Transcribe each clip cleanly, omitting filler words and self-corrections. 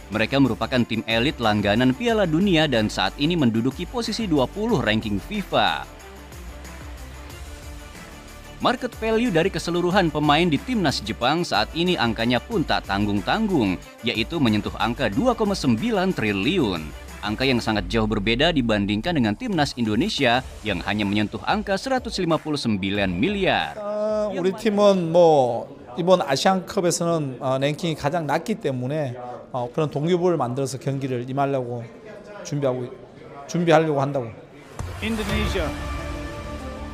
Mereka merupakan tim elit langganan Piala Dunia dan saat ini menduduki posisi 20 ranking FIFA. Market value dari keseluruhan pemain di timnas Jepang saat ini angkanya pun tak tanggung-tanggung, yaitu menyentuh angka 2,9 triliun. Angka yang sangat jauh berbeda dibandingkan dengan timnas Indonesia yang hanya menyentuh angka 159 miliar. 우리 팀은 이번 아시안컵에서는 랭킹이 가장 낮기 때문에 그런 동기부여를 만들어서 경기를 임하려고 준비하려고 한다고.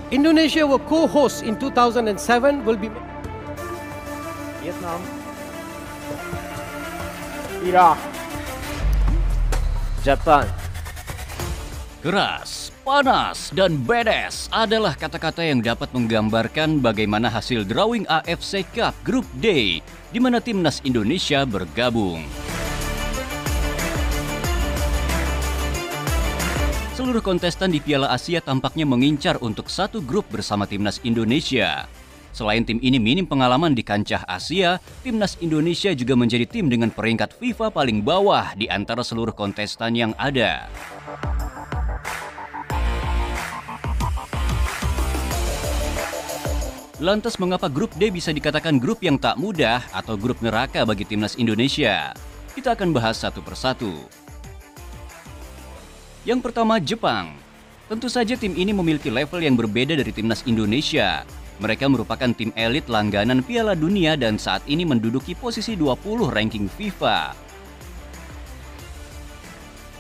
Indonesia will co-host in 2007 will be Vietnam, Iraq, Japan. Keras, panas, dan badass adalah kata-kata yang dapat menggambarkan bagaimana hasil drawing AFC Cup Group D di mana timnas Indonesia bergabung. Seluruh kontestan di Piala Asia tampaknya mengincar untuk satu grup bersama timnas Indonesia. Selain tim ini minim pengalaman di kancah Asia, timnas Indonesia juga menjadi tim dengan peringkat FIFA paling bawah di antara seluruh kontestan yang ada. Lantas mengapa grup D bisa dikatakan grup yang tak mudah atau grup neraka bagi timnas Indonesia? Kita akan bahas satu persatu. Yang pertama, Jepang. Tentu saja tim ini memiliki level yang berbeda dari timnas Indonesia. Mereka merupakan tim elit langganan Piala Dunia dan saat ini menduduki posisi 20 ranking FIFA.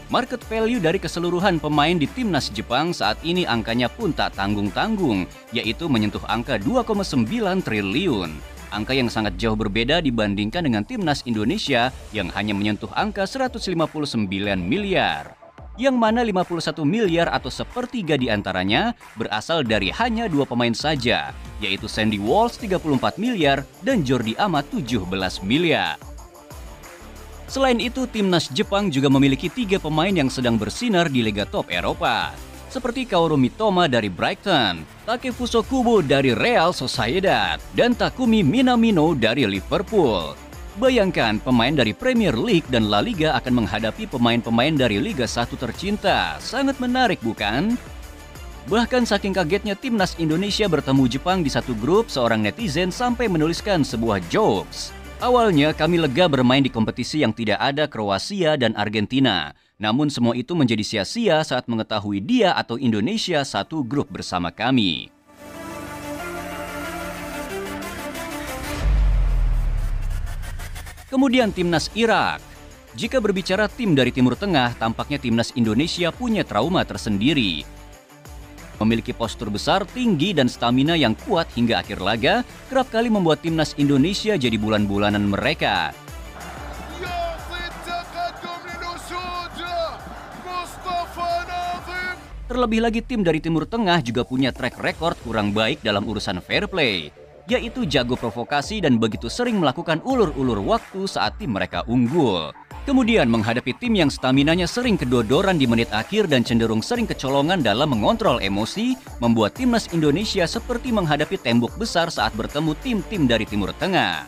Market value dari keseluruhan pemain di timnas Jepang saat ini angkanya pun tak tanggung-tanggung, yaitu menyentuh angka 2,9 triliun. Angka yang sangat jauh berbeda dibandingkan dengan timnas Indonesia yang hanya menyentuh angka 159 miliar. Yang mana 51 miliar atau sepertiga di antaranya berasal dari hanya dua pemain saja, yaitu Sandy Walsh 34 miliar dan Jordi Amat 17 miliar. Selain itu, timnas Jepang juga memiliki 3 pemain yang sedang bersinar di Liga Top Eropa, seperti Kaoru Mitoma dari Brighton, Takefuso Kubo dari Real Sociedad, dan Takumi Minamino dari Liverpool. Bayangkan, pemain dari Premier League dan La Liga akan menghadapi pemain-pemain dari Liga 1 tercinta. Sangat menarik, bukan? Bahkan saking kagetnya timnas Indonesia bertemu Jepang di satu grup, seorang netizen sampai menuliskan sebuah jokes. Awalnya kami lega bermain di kompetisi yang tidak ada Kroasia dan Argentina. Namun semua itu menjadi sia-sia saat mengetahui dia atau Indonesia satu grup bersama kami. Kemudian timnas Irak. Jika berbicara tim dari Timur Tengah, tampaknya timnas Indonesia punya trauma tersendiri. Memiliki postur besar, tinggi, dan stamina yang kuat hingga akhir laga, kerap kali membuat timnas Indonesia jadi bulan-bulanan mereka. Terlebih lagi tim dari Timur Tengah juga punya track record kurang baik dalam urusan fair play, yaitu jago provokasi dan begitu sering melakukan ulur-ulur waktu saat tim mereka unggul. Kemudian menghadapi tim yang staminanya sering kedodoran di menit akhir dan cenderung sering kecolongan dalam mengontrol emosi, membuat timnas Indonesia seperti menghadapi tembok besar saat bertemu tim-tim dari Timur Tengah.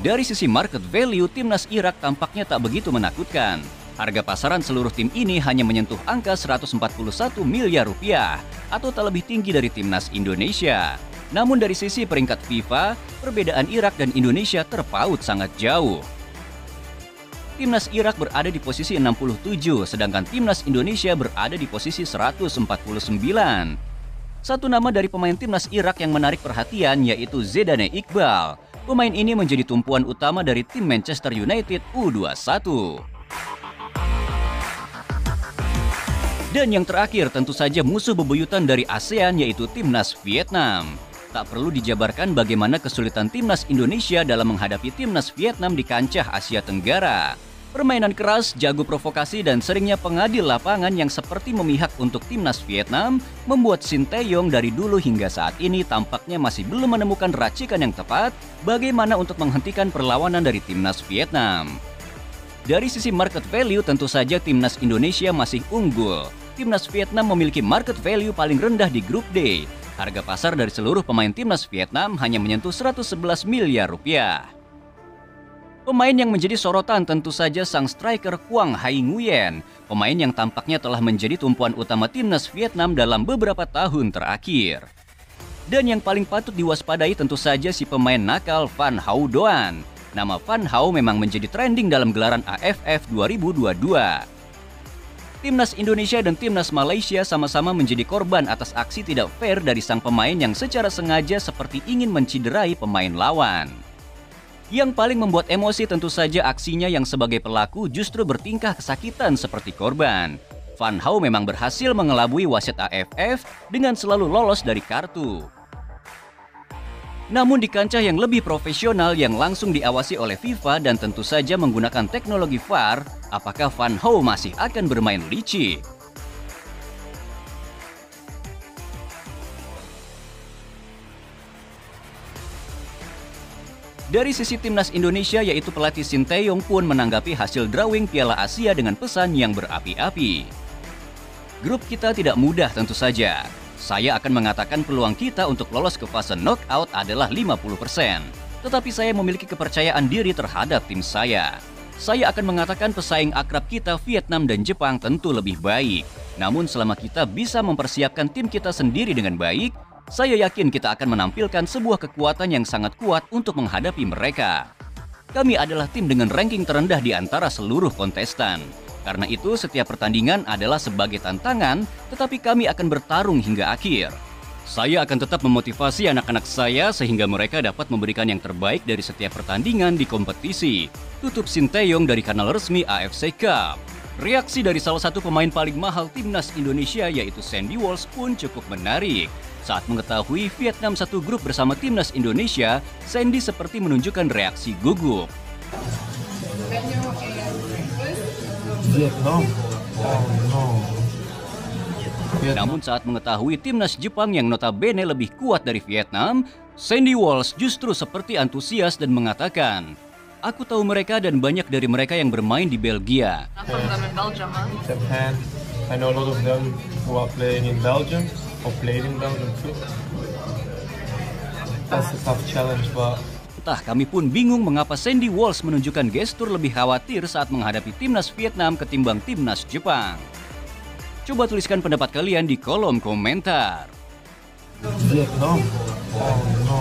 Dari sisi market value, timnas Irak tampaknya tak begitu menakutkan. Harga pasaran seluruh tim ini hanya menyentuh angka 141 miliar rupiah, atau tak lebih tinggi dari timnas Indonesia. Namun dari sisi peringkat FIFA, perbedaan Irak dan Indonesia terpaut sangat jauh. Timnas Irak berada di posisi 67, sedangkan timnas Indonesia berada di posisi 149. Satu nama dari pemain timnas Irak yang menarik perhatian yaitu Zidane Iqbal. Pemain ini menjadi tumpuan utama dari tim Manchester United U21. Dan yang terakhir tentu saja musuh bebuyutan dari ASEAN yaitu timnas Vietnam. Tak perlu dijabarkan bagaimana kesulitan timnas Indonesia dalam menghadapi timnas Vietnam di kancah Asia Tenggara. Permainan keras, jago provokasi, dan seringnya pengadil lapangan yang seperti memihak untuk timnas Vietnam membuat Sinteyong dari dulu hingga saat ini tampaknya masih belum menemukan racikan yang tepat bagaimana untuk menghentikan perlawanan dari timnas Vietnam. Dari sisi market value tentu saja timnas Indonesia masih unggul. Timnas Vietnam memiliki market value paling rendah di grup D. Harga pasar dari seluruh pemain timnas Vietnam hanya menyentuh 111 miliar rupiah. Pemain yang menjadi sorotan tentu saja sang striker Quang Hai Nguyen, pemain yang tampaknya telah menjadi tumpuan utama timnas Vietnam dalam beberapa tahun terakhir. Dan yang paling patut diwaspadai tentu saja si pemain nakal Van Hao Doan. Nama Van Hao memang menjadi trending dalam gelaran AFF 2022. Timnas Indonesia dan Timnas Malaysia sama-sama menjadi korban atas aksi tidak fair dari sang pemain yang secara sengaja seperti ingin menciderai pemain lawan. Yang paling membuat emosi tentu saja aksinya yang sebagai pelaku justru bertingkah kesakitan seperti korban. Van Hao memang berhasil mengelabui wasit AFF dengan selalu lolos dari kartu. Namun di kancah yang lebih profesional yang langsung diawasi oleh FIFA dan tentu saja menggunakan teknologi VAR, apakah Van Hao masih akan bermain licik? Dari sisi timnas Indonesia yaitu pelatih Sinteyong pun menanggapi hasil drawing Piala Asia dengan pesan yang berapi-api. Grup kita tidak mudah tentu saja. Saya akan mengatakan peluang kita untuk lolos ke fase knockout adalah 50%. Tetapi saya memiliki kepercayaan diri terhadap tim saya. Saya akan mengatakan pesaing akrab kita Vietnam dan Jepang tentu lebih baik. Namun selama kita bisa mempersiapkan tim kita sendiri dengan baik, saya yakin kita akan menampilkan sebuah kekuatan yang sangat kuat untuk menghadapi mereka. Kami adalah tim dengan ranking terendah di antara seluruh kontestan. Karena itu setiap pertandingan adalah sebagai tantangan, tetapi kami akan bertarung hingga akhir. Saya akan tetap memotivasi anak-anak saya sehingga mereka dapat memberikan yang terbaik dari setiap pertandingan di kompetisi. Tutup Sinteyong dari kanal resmi AFC Cup. Reaksi dari salah satu pemain paling mahal timnas Indonesia yaitu Sandy Walsh pun cukup menarik. Saat mengetahui Vietnam satu grup bersama timnas Indonesia, Sandy seperti menunjukkan reaksi gugup. Vietnam. Namun saat mengetahui timnas Jepang yang notabene lebih kuat dari Vietnam, Sandy Walsh justru seperti antusias dan mengatakan, "Aku tahu mereka dan banyak dari mereka yang bermain di Belgia." Japan. I know a lot of them who are playing in Belgium or played in Belgium too. That's a tough challenge, but Entah kami pun bingung mengapa Sandy Walsh menunjukkan gestur lebih khawatir saat menghadapi timnas Vietnam ketimbang timnas Jepang. Coba tuliskan pendapat kalian di kolom komentar. Vietnam. Oh no.